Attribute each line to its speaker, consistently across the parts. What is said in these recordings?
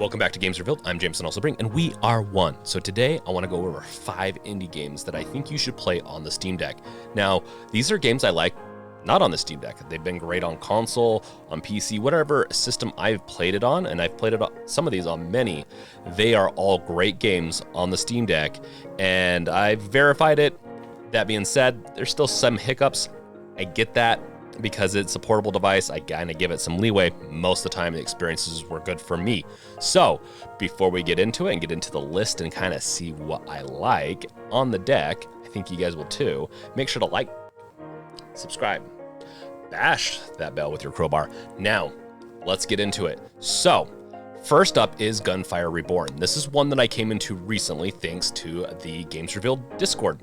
Speaker 1: Welcome back to Games Revealed. I'm Jameson Also Bring, and we are one. So today I want to go over 5 indie games that I think you should play on the Steam Deck. Now, these are games I like not on the Steam Deck. They've been great on console, on PC, whatever system I've played it on, and I've played it on, some of these on many. They are all great games on the Steam Deck, and I've verified it. That being said, there's still some hiccups. I get that. Because it's a portable device, I kind of give it some leeway. Most of the time, the experiences were good for me. So, before we get into it and get into the list and kind of see what I like on the deck, I think you guys will too, make sure to like, subscribe, bash that bell with your crowbar. Now, let's get into it. So, first up is Gunfire Reborn. This is one that I came into recently thanks to the Games Revealed Discord.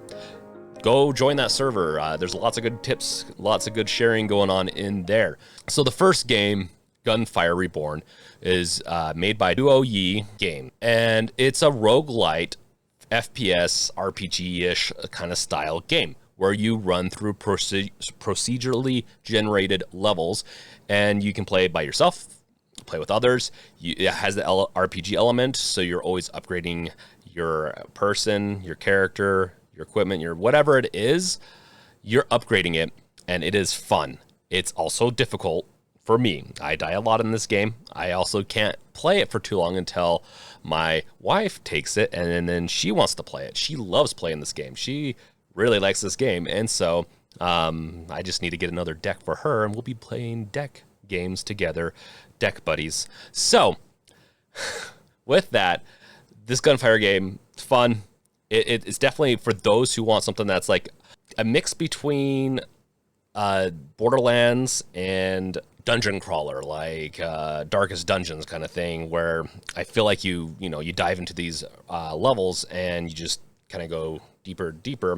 Speaker 1: Go join that server. There's lots of good tips, lots of good sharing going on in there. So the first game, Gunfire Reborn, is made by Duo Yi Game, and it's a roguelite FPS RPG-ish kind of style game where you run through procedurally generated levels, and you can play by yourself, play with others. It has the RPG element, so you're always upgrading your person, your character, your equipment, your whatever it is, you're upgrading it, and it is fun. It's also difficult for me. I die a lot in this game. I also can't play it for too long until my wife takes it, and then she wants to play it. She loves playing this game. She really likes this game, and so I just need to get another deck for her, and we'll be playing deck games together, deck buddies. So, with that, this Gunfire game, it's fun. It's definitely for those who want something that's like a mix between Borderlands and dungeon crawler, like Darkest Dungeons kind of thing, where I feel like you dive into these levels and you just kind of go deeper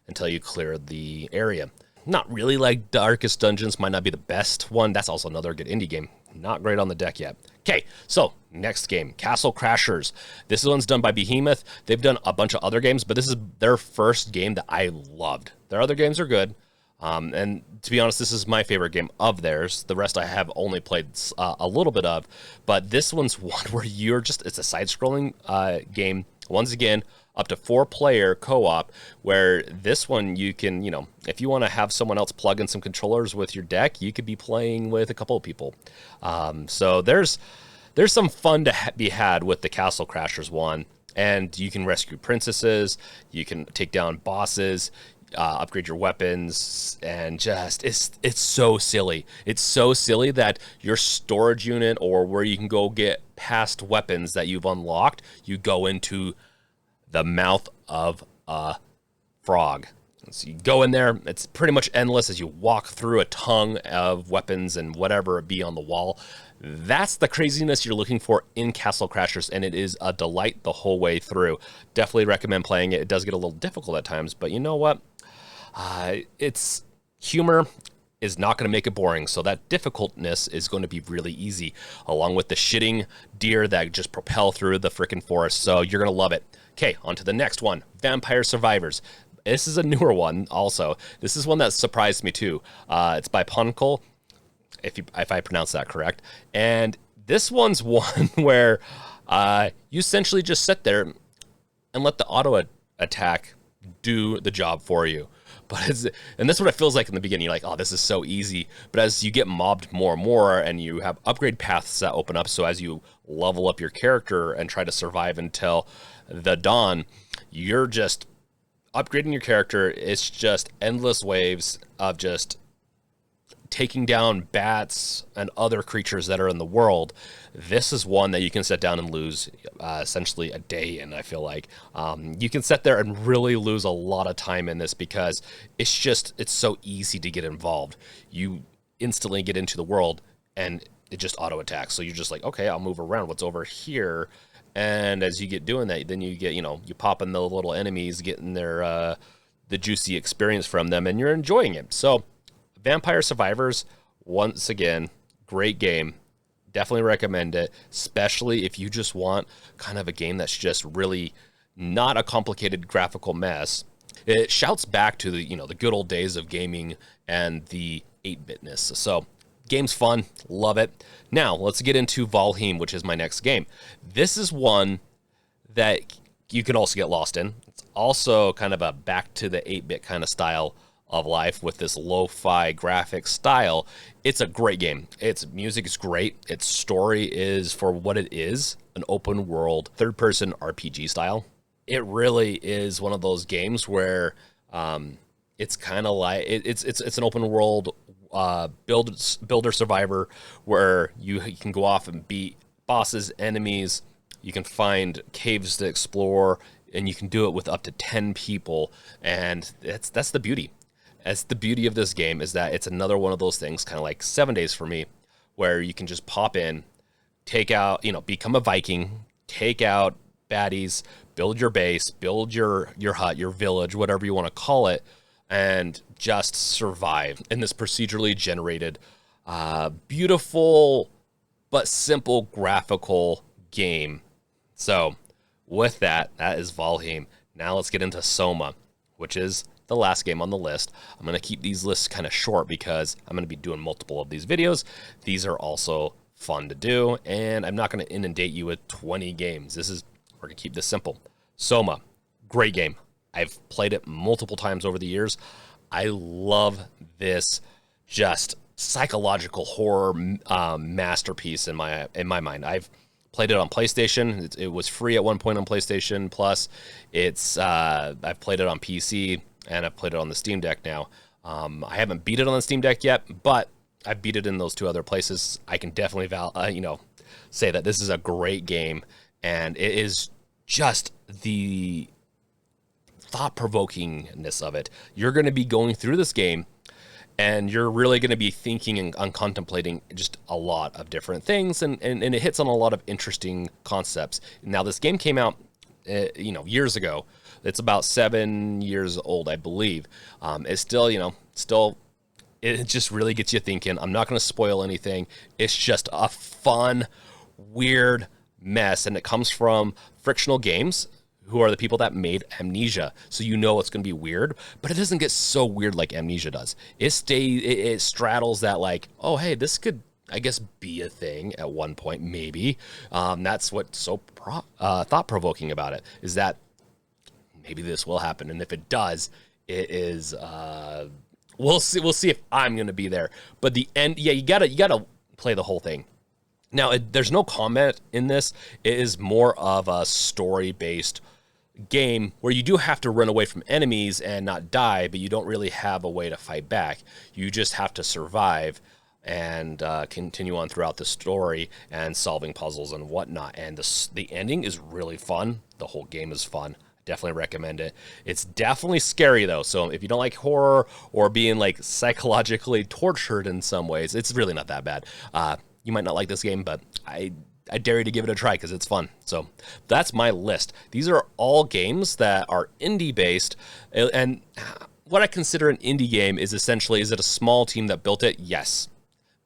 Speaker 1: until you clear the area. Not really like Darkest Dungeons, might not be the best one. That's also another good indie game. Not great on the deck yet. Okay, so next game, Castle Crashers. This one's done by Behemoth. They've done a bunch of other games, but this is their first game that I loved. Their other games are good, and to be honest, this is my favorite game of theirs. The rest I have only played a little bit of, but this one's one where it's a side-scrolling game. Once again, up to 4-player co-op, where this one you can, if you want to have someone else plug in some controllers with your deck, you could be playing with a couple of people. So there's some fun to be had with the Castle Crashers one, and you can rescue princesses, you can take down bosses, upgrade your weapons, and just it's so silly. It's so silly that your storage unit, or where you can go get past weapons that you've unlocked, you go into the mouth of a frog. So you go in there, it's pretty much endless as you walk through a tongue of weapons and whatever it be on the wall. That's the craziness you're looking for in Castle Crashers, and it is a delight the whole way through. Definitely recommend playing it. It does get a little difficult at times, but you know what? It's humor is not going to make it boring, so that difficultness is going to be really easy, along with the shitting deer that just propel through the freaking forest, so you're going to love it. Okay, on to the next one, Vampire Survivors. This is a newer one also. This is one that surprised me too. It's by Punkel, if I pronounce that correct. And this one's one where you essentially just sit there and let the auto attack do the job for you. And that's what it feels like in the beginning. You're like, oh, this is so easy. But as you get mobbed more and more, and you have upgrade paths that open up, so as you level up your character and try to survive until the dawn, you're just upgrading your character. It's just endless waves of just taking down bats and other creatures that are in the world. This is one that you can sit down and lose essentially a day in. I feel like you can sit there and really lose a lot of time in this, because it's so easy to get involved. You instantly get into the world and it just auto attacks. So you're just like, okay, I'll move around. What's over here? And as you get doing that, then you get, you pop in the little enemies, getting their the juicy experience from them, and you're enjoying it. So Vampire Survivors, once again, great game. Definitely recommend it, especially if you just want kind of a game that's just really not a complicated graphical mess. It shouts back to the good old days of gaming and the 8-bitness. So Game's fun, love it. Now, let's get into Valheim, which is my next game. This is one that you can also get lost in. It's also kind of a back to the 8-bit kind of style of life with this lo-fi graphic style. It's a great game. Its music is great. Its story is, for what it is, an open world, third-person RPG style. It really is one of those games where it's kind of like it's an open world builder survivor where you can go off and beat bosses, enemies. You can find caves to explore, and you can do it with up to 10 people. And that's the beauty. That's the beauty of this game, is that it's another one of those things, kind of like 7 Days for me, where you can just pop in, take out, become a Viking, take out baddies, build your base, build your hut, your village, whatever you want to call it, and just survive in this procedurally generated, beautiful but simple graphical game. So with that is Valheim. Now let's get into SOMA, which is the last game on the list. I'm going to keep these lists kind of short because I'm going to be doing multiple of these videos. These are also fun to do, and I'm not going to inundate you with 20 games. We're going to keep this simple. SOMA, great game. I've played it multiple times over the years. I love this just psychological horror masterpiece in my mind. I've played it on PlayStation. It was free at one point on PlayStation Plus. I've played it on PC, and I've played it on the Steam Deck now. I haven't beat it on the Steam Deck yet, but I beat it in those two other places. I can definitely say that this is a great game, and it is just the thought-provokingness of it. You're going to be going through this game, and you're really going to be thinking and contemplating just a lot of different things, and it hits on a lot of interesting concepts. Now, this game came out, years ago. It's about 7 years old, I believe. It's still, it just really gets you thinking. I'm not going to spoil anything. It's just a fun, weird mess, and it comes from Frictional Games, who are the people that made Amnesia. So it's going to be weird, but it doesn't get so weird like Amnesia does. It straddles that, like, oh, hey, this could, I guess, be a thing at one point, maybe. That's what's so thought-provoking about it, is that maybe this will happen. And if it does, it is, we'll see if I'm going to be there. But the end, yeah, you gotta play the whole thing. Now, there's no combat in this. It is more of a story-based game where you do have to run away from enemies and not die, but you don't really have a way to fight back. You just have to survive and continue on throughout the story and solving puzzles and whatnot. And the ending is really fun. The whole game is fun. Definitely recommend it. It's definitely scary, though, so if you don't like horror or being like psychologically tortured in some ways, it's really not that bad. You might not like this game, but I dare you to give it a try because it's fun. So that's my list. These are all games that are indie-based, and what I consider an indie game is essentially, is it a small team that built it? Yes.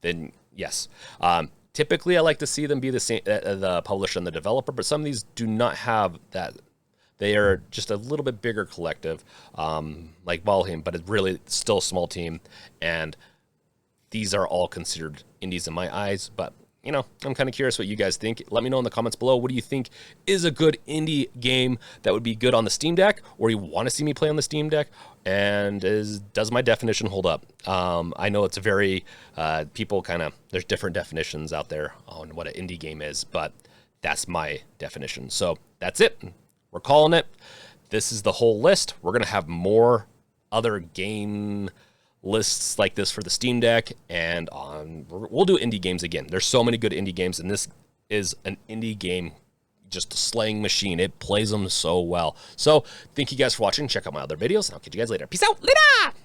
Speaker 1: Then yes. Typically, I like to see them be the same, the publisher and the developer, but some of these do not have that. They are just a little bit bigger collective, like Valheim, but it's really still a small team, and these are all considered indies in my eyes, but, I'm kind of curious what you guys think. Let me know in the comments below. What do you think is a good indie game that would be good on the Steam Deck, or you want to see me play on the Steam Deck? And does my definition hold up? I know it's a very, there's different definitions out there on what an indie game is, but that's my definition. So that's it. We're calling it. This is the whole list. We're going to have more other game lists like this for the Steam Deck, and we'll do indie games again. There's so many good indie games, and this is an indie game, just a slaying machine. It plays them so well. So thank you guys for watching. Check out my other videos, and I'll catch you guys later. Peace out. Later.